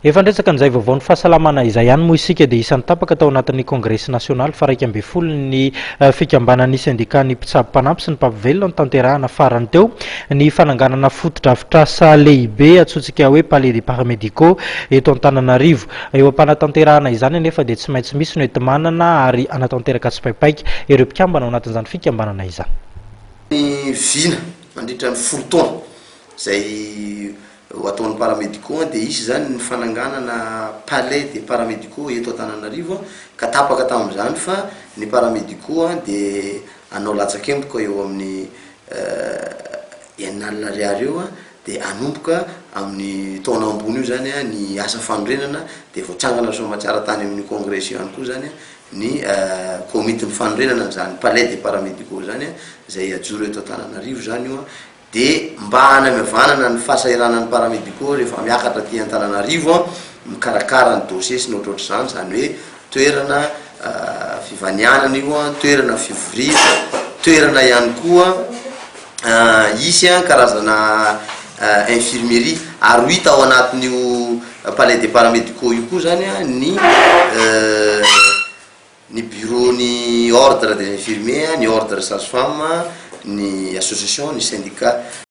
Efa ndresaka an'izay vaovao ny fahasalamana izay ihany moa isika dia isan'ny tapaka tao anatin'ny Congrès national fa 1 ny fikambanan'ny syndicat ny mpitsabo mpanampy sy ny mpapivelona ny tanterahana farany teo ny fananganana fotodrafitrasa lehibe atsotsika hoe palais des paramédicaux eto Antananarivo. Eo ampanatanterahana izany anefa dia tsy maintsy misy no entimanana ary anatanteraka tsipaipaika ireo mpikambana ao anatin'izany fikambanana izany. Ny vina mandritra ny folo taona izay ataon'ny paramédicaux dia isy zany ny fananganana palais des paramédicaux eto Antananarivo ka tapaka tamin'izany fa ny paramédicaux dia anao latsakemboka eo amin'ny 9 ariary eo dia anomboka amin'ny taona ambony io zany ny asa fanorenana dia voatsangana somatsara tany amin'ny congrès ihany koa zany ny komitin'ny fanorenana zany palais des paramédicaux zany izay ajoro eto Antananarivo zany io dia mba hanamaivanana ny fahasahiranan'ny paramédicaux rehefa miakatra aty Antananarivo mikarakara ny dossier sy ny ohatrohatr'izany zany hoe toerana fivanianana io toerana fivoriana toerana ihany koa isy karazana infirmerie ary hita ao anatin'io palais des paramédicaux io koa zany ny bureau ny ordre des infirmiers ny ordre sage-femme ny association ny syndicat